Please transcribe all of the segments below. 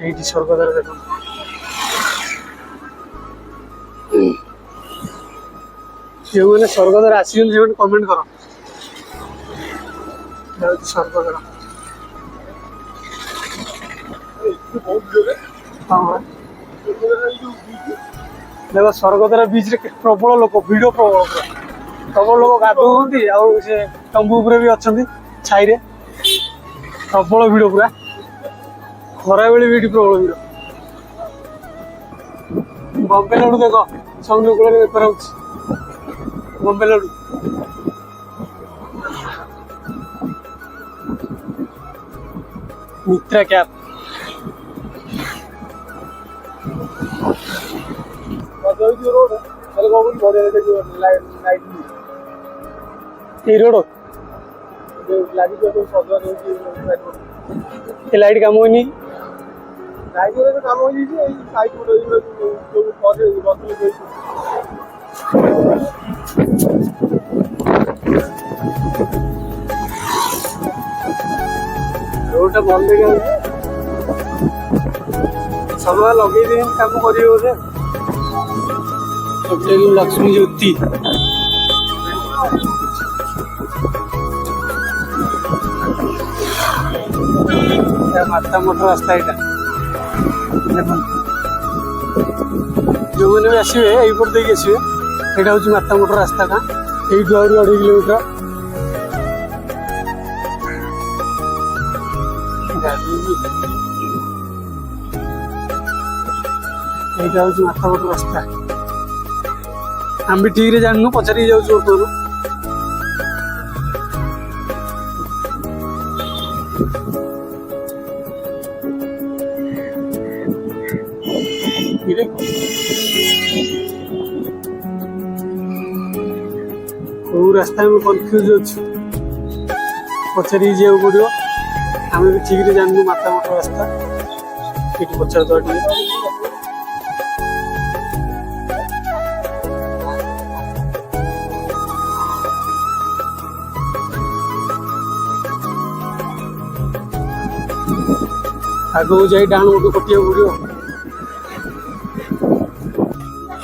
এইটি স্বর্গদ্বার দেখুন। ଯେଉଁମାନେ ସ୍ୱର୍ଗଦ୍ୱାର ଆସିଛନ୍ତି ସେମାନେ କମେଣ୍ଟ କର। ସ୍ୱର୍ଗଦ୍ୱାର ଦେଖ ସ୍ୱର୍ଗଦ୍ୱାର ବିଚରେ ପ୍ରବଳ ଲୋକ, ଭିଡ଼ ପ୍ରବଳ, ପ୍ରବଳ ଲୋକ ଗାଧଉଛନ୍ତି। ଆଉ ସେ ତମ୍ବୁ ଉପରେ ବି ଅଛନ୍ତି ଛାଇରେ, ପ୍ରବଳ ଭିଡ଼ ପୁରା। ଖରାବେଳେ ବି ଏଠି ପ୍ରବଳ ଭିଡ଼। ବମ୍ବେ ଲଡୁ ଦେଖ ସମୁଦ୍ର କୂଳରେ ବେପାର ହଉଛି, ବମ୍ବେ ଲଡୁ। ମିତ୍ରା କ୍ୟାପ୍ এই ରୋଡ ଏ ଲାଇଟ୍ କାମ ହଉନି। ରୋଡଟା ଭଲ ଦେଖାଯାଉଛି, ସମୟ ଲଗେଇ ଦେଇ କାମ କରିବେ ବୋଧେ। ଲକ୍ଷ୍ମୀ ଜ୍ୟୋତି ମାତା ମଠ ରାସ୍ତା ଏଇଟା। ଯେଉଁମାନେ ବି ଆସିବେ ଏଇପଟ ଦେଇକି ଆସିବେ। ଏଇଟା ହେଉଛି ମାତା ମଠ ରାସ୍ତାଟା, ଏଇଠୁ ଆହୁରି 2.5 କିଲୋମିଟର। এইটা হচ্ছে মাথা মতো রাস্তা। আমি ঠিক রে জানিনু, পচারিকি যাচ্ছি বর্তমান। କୋଉ ରାସ୍ତା ଆମେ କନଫ୍ୟୁଜ ଅଛୁ, ପଚାରିକି ଯିବାକୁ ପଡ଼ିବ। ଆମେ ବି ଠିକରେ ଜାଣିନୁ ମାତା ମଠ ରାସ୍ତା। ଏଠି ପଚାରିଦେବା ଟିକେ। ଆଗକୁ ଯାଇ ଡାହାଣ ପଟୁ କଟିବାକୁ ପଡ଼ିବ।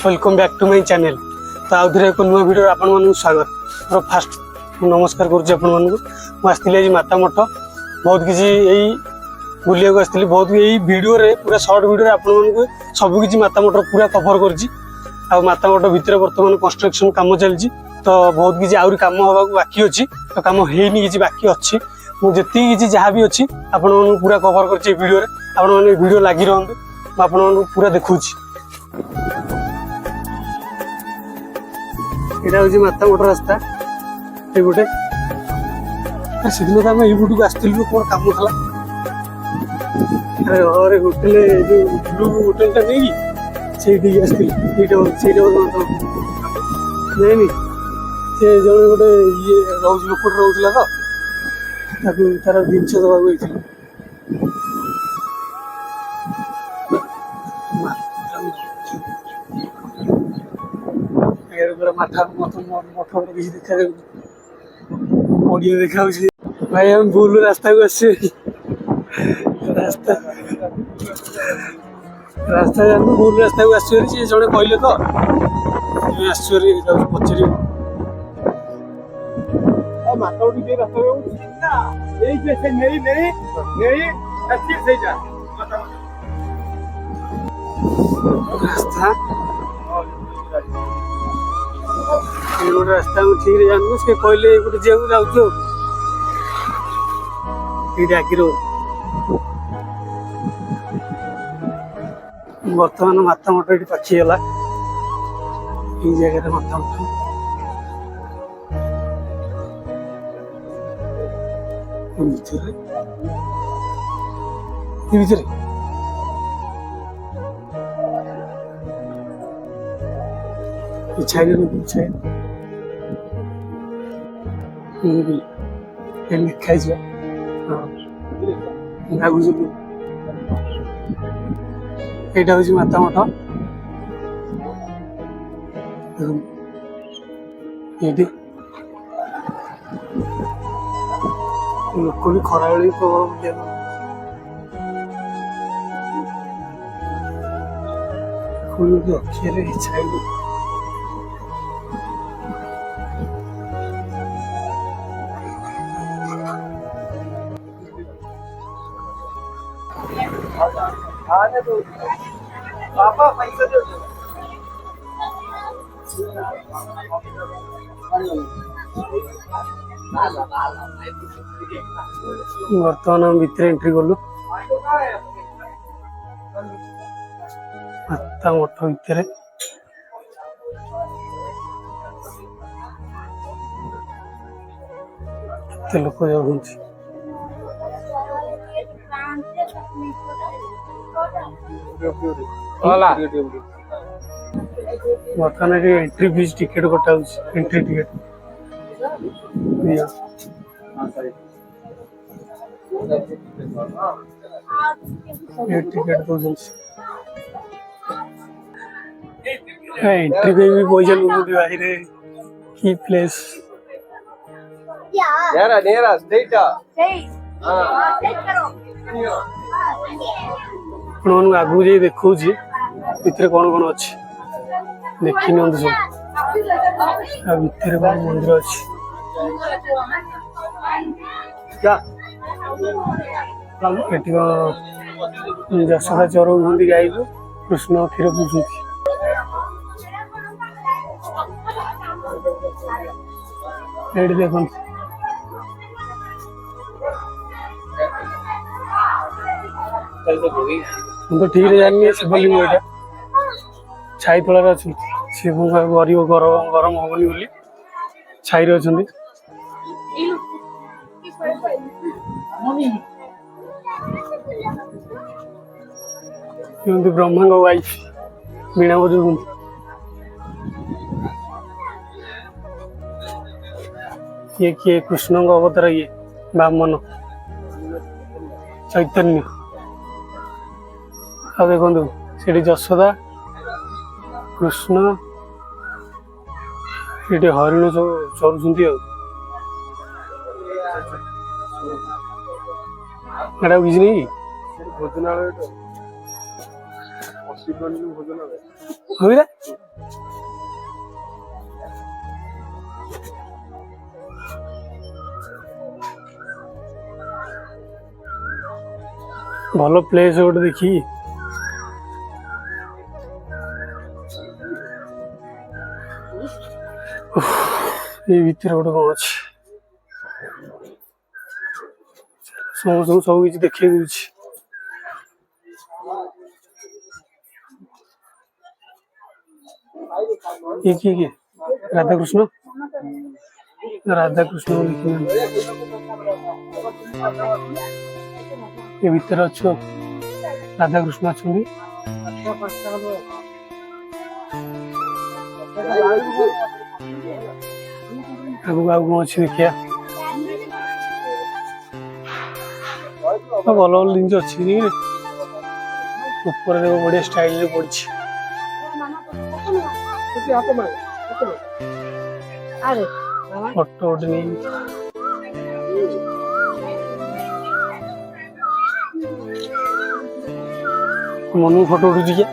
Welcome back to my channel. ତ ଆଉ ଥରେ ଏକ ନୂଆ ଭିଡ଼ିଓରେ ଆପଣମାନଙ୍କୁ ସ୍ୱାଗତ। ମୋର ଫାଷ୍ଟ ମୁଁ ନମସ୍କାର କରୁଛି ଆପଣମାନଙ୍କୁ। ମୁଁ ଆସିଥିଲି ଆଜି ମାତା ମଠ, ବହୁତ କିଛି ଏଇ ବୁଲିବାକୁ ଆସିଥିଲି। ବହୁତ ଏଇ ଭିଡ଼ିଓରେ, ପୁରା ସର୍ଟ ଭିଡ଼ିଓରେ ଆପଣମାନଙ୍କୁ ସବୁକିଛି ମାତା ମଠର ପୁରା କଭର କରିଛି। ଆଉ ମାତା ମଠ ଭିତରେ ବର୍ତ୍ତମାନ କନଷ୍ଟ୍ରକ୍ସନ କାମ ଚାଲିଛି, ତ ବହୁତ କିଛି ଆହୁରି କାମ ହେବାକୁ ବାକି ଅଛି। ତ କାମ ହେଇନି, କିଛି ବାକି ଅଛି। ମୁଁ ଯେତିକି କିଛି ଯାହା ବି ଅଛି ଆପଣମାନଙ୍କୁ ପୁରା କଭର କରିଛି ଏଇ ଭିଡ଼ିଓରେ। ଆପଣମାନେ ଏଇ ଭିଡ଼ିଓ ଲାଗି ରହନ୍ତୁ, ମୁଁ ଆପଣମାନଙ୍କୁ ପୁରା ଦେଖାଉଛି। ଏଇଟା ହେଉଛି ମାତା ମଠ ରାସ୍ତା ଏଇପଟେ। ସେଦିନ ତ ଆମେ ଏଇପଟକୁ ଆସିଥିଲୁ, କ'ଣ କାମ ଥିଲା। ଘରେ ହୋଟେଲ, ଯୋଉ ବ୍ଲୁ ହୋଟେଲଟା ନେଇକି ସେଇଠିକି ଆସିଥିଲି। ସେଇଟା ନାଇଁନି, ସେ ଜଣେ ଗୋଟେ ଇଏ ରହୁଛି, ଲୋକଟେ ରହୁଥିଲା ତ, ତାକୁ ତାର ଜିନିଷ ଦେବାକୁ ହେଇଥିଲା। ମଠ କିଛି ଦେଖାଯାଉଛି, ପଡ଼ିଆ ଦେଖାଯାଉଛି। ଭାଇ ଆମେ ଭୁଲ ରାସ୍ତାକୁ ଆସିଛୁ। ରାସ୍ତା ଜାଣିନୁ, ଭୁଲ ରାସ୍ତାକୁ ଆସିଛୁ। ସିଏ ଜଣେ କହିଲେ ତ ଆସିଛୁ, ଯାଉଛି ପଚାରିବୁ। ରାସ୍ତା ଏଇ ଗୋଟେ ରାସ୍ତା ଆମେ ଠିକରେ ଜାଣିନୁ। ସେ କହିଲେ ଏଇପଟେ ଯିବାକୁ ଯାଉଛୁ। ଆଉ ଏଇଠି ଆଗି ରୋଡ। ବର୍ତ୍ତମାନ ମାତା ମଠ ଏଠି ପାଖିଗଲା। ଏଇ ଜାଗାରେ ମାତା ମଠ। ଭିତରେ ଛାଇରେ ଲେଖା ହେଇଯିବ। ବୁଝିଲୁ, এইটা হচ্ছে মাতা মঠ। ଏଇଠି ଲୋକ ବି ଖରାବେଳେ ବି ପ୍ରବଳ ବୁଲିବାକୁ ଅକ୍ଷରେ ଛାଇଲୁ पापा पैसा दे बर्तमान हम भितर एंट्री कलु माता मठ भितर केते लोक जाउछी बर्तमान एंट्री फीस टिकेट कटा एंट्री टिकेट टिकेट एंट्री पे भी पैसा लुटुटी बाहर की प्लेस नेरा नेरा स्ट्रेट आगू जाई देखो भितर कौन कौन अच्छी देखी नि सब भितर कौन मंदिर अच्छी जशोदा चरऊ हमें गाई को कृष्ण क्षीर पूछुती देख तो ठीक है जानी शिवलिंग यहाँ छाई तलार अच्छे शिव गरीब गरम गरम हबनी बोली छाई अच्छा ब्रह्मा वाइफ वीणा बजाऊ ये किए कृष्ण अवतार ये बामन चैतन्य आ देखु से जशोदा कृष्ण ये हरिण सब चरुंट किसी नहीं भोजनालय भल प्लेस गोटे देखी ये भीतर गोटे कौन अच्छे समस्त सब किसी देखिए ये किए राधा कृष्ण ये भीतर अच्छो राधा कृष्ण अच्छा आगू आगू कौन अच्छी देखिया भल भल जिन अच्छी ऊपर देख बढ़िया स्टाइल पड़ी फोटो गोटे नहीं मन फोटो उठुची क्या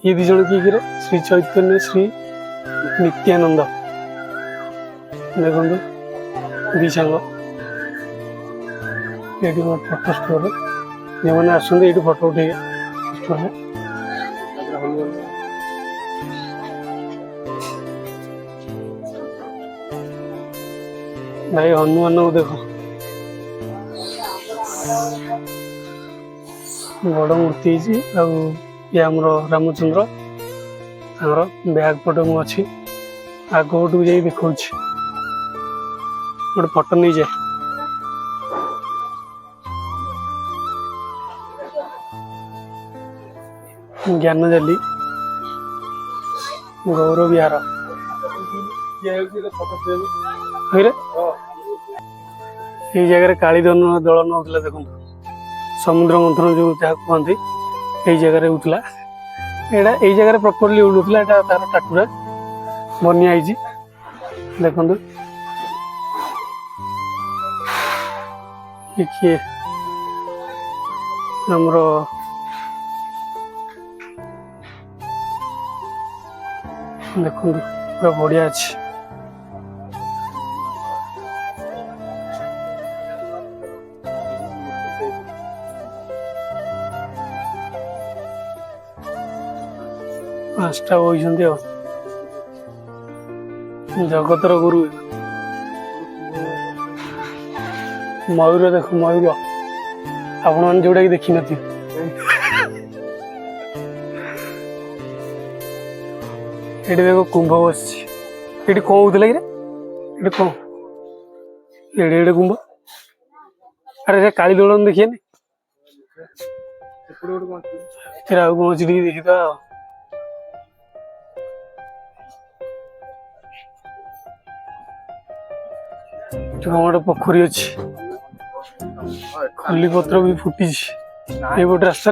ये दी जन किए श्री चैतन्य श्री नित्यानंद देखो दी सांग ये फोटो स्टोर जो मैंने आसते ये फोटो उठे स्टोर भाई हनुमान को देखो बड़ मूर्ति आमर रामचंद्र बैग पटे मुझे आग पटू जा देखा गोटे फोटो नहीं जाए ज्ञान जाली गौरव विहार ये जगह काली दलन होता देखो समुद्र मंथन जो कहते यही जगह होता यहाँ यही जगह प्रॉपर्ली उड़ूला तार टाटुरा बनिया देखु किए देखो पूरा बढ़िया अच्छे पांचटा बही जगतर गुरु मयूर देख मयूर आपण मैंने जोटा कि देखी नथि ये देखो कुंभ बस ये कौन होता कि ये कौन ये कुंभ अरे से काली दोलन देखिए फिर आगे पहुंच देखी तो गोटे पोखरी अच्छी खली पत्र भी फुटी ये गोटे रास्ता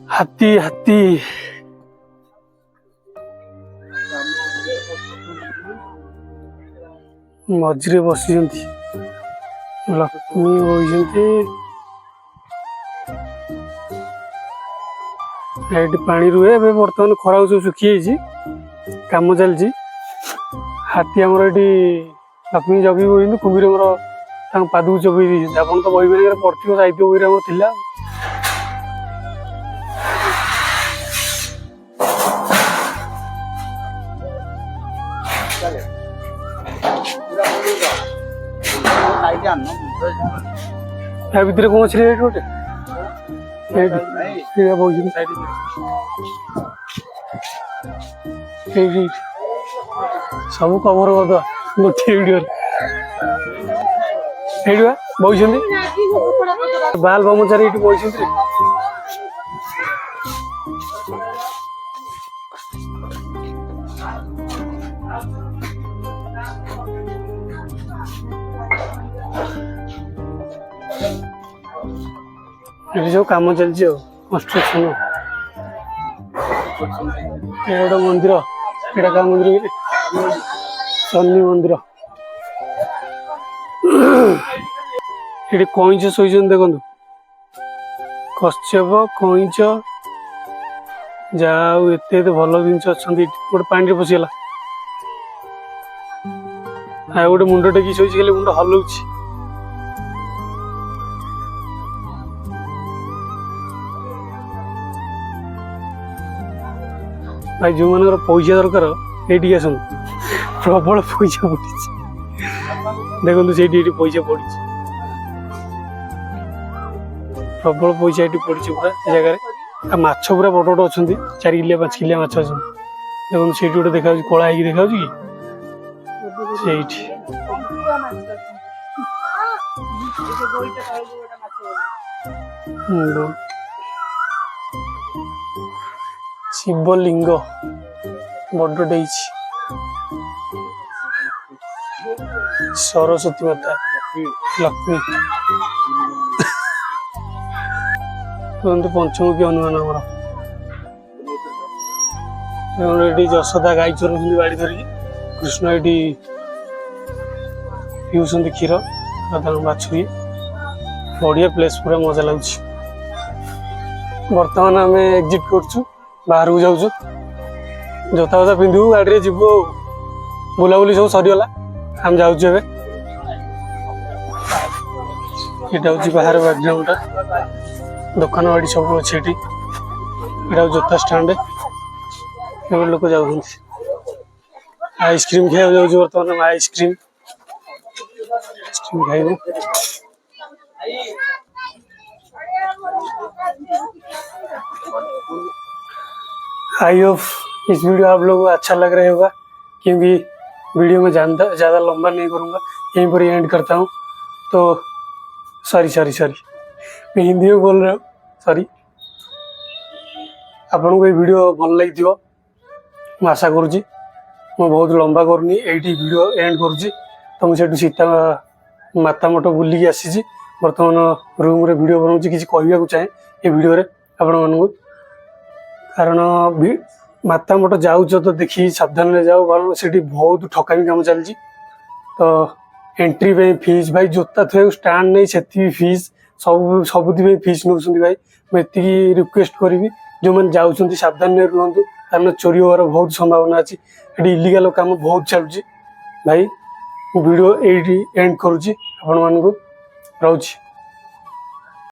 हाथी हाथी मझे बसी लक्ष्मी बही पानी रुहे बर्तमान खरा सब सुखी काम चलती हाथी आमर ये लक्ष्मी जगी बही कुम्भीर पाद चबई आप तो बही मान पढ़ साहित्य बही आम था या भितर कौन अच्छे गोटे सब कवर कर गोटे वीडियो बही बाल ब्रह्मचारी ये बही ये जो काम चलती कंस्ट्रक्शन ये गोटे मंदिर एटा क्या मंदिर शनि मंदिर ये कईच शोन देखु कश्यप कईच जाऊ एत भल जिन अच्छा गोटे पानी पशिगला गोटे मुंड टेक शोच खाली मुंड हलाऊँ भाई जो मान पैसा दरकार ये आस प्रबल पैसा पड़ी देखो से पैसा पड़ी प्रबल पैसा ये पड़ी पूरा जगह माछ पूरा बड़ बड़ अच्छा 4 किलिया 5 किलिया माछ अच्छा देखो से गोटे देखा कला हो देखा कि शिवलिंग बड़े सरस्वती माता लक्ष्मी पंचमुखी हनुमान ये जशोदा गाई चोर बाड़ी धरिकी कृष्ण ये पीऊँ क्षीर बाछुरी बढ़िया प्लेस पूरा मजा लगुच बर्तमान आम एग्जिट करछु बाहर को जाऊँ जोता जोता पिंधु गाड़ी जीव बुलाबुली सब सरीगला आम जाऊँ यहाँ हूँ बाहर बैकग्राउंड दुकान बाड़ी सब अच्छे यहाँ जोता स्टाण्ड लोक जाऊँ आइसक्रीम खाया जाऊँ बर्तमान आइसक्रीम खाइबू आई होप इस वीडियो आप लोगों को अच्छा लग रहा होगा क्योंकि वीडियो में ज़्यादा लंबा नहीं करूँगा यहीं पर एंड करता हूँ तो सॉरी मैं हिंदी में बोल रहा हूँ सॉरी आपन को ये वीडियो भल लगी मैं आशा करुँची मैं बहुत लंबा करनी यही वीडियो एंड करुँची तो मुझे सीता माता मठ बुलिकी आसी बर्तमान रूम रे वीडियो बनाऊँ किसी कहवाक चाहे ये वीडियो आपण मानू कारण माता मठ जाऊँ तो देखी सावधान रे जाओ कारण से बहुत ठकामी काम चलती तो एंट्री फीस भाई जोता थे स्टाण्ड नहीं से फीस सबुद फीस नौ भाई ମୁଁ ଏତିକି ରିକ୍ୱେଷ୍ଟ କରିବି ଯେଉଁମାନେ ଯାଉଛନ୍ତି ସାବଧାନରେ ରୁହନ୍ତୁ କାରଣ ଚୋରି ହେବାର ବହୁତ ସମ୍ଭାବନା ଅଛି। ଏଠି ଇଲିଗାଲ କାମ ବହୁତ ଚାଲୁଛି। ଭାଇ ମୁଁ ଭିଡ଼ିଓ ଏଇଠି ଏଣ୍ଡ କରୁଛି ଆପଣମାନଙ୍କୁ ରହୁଛି।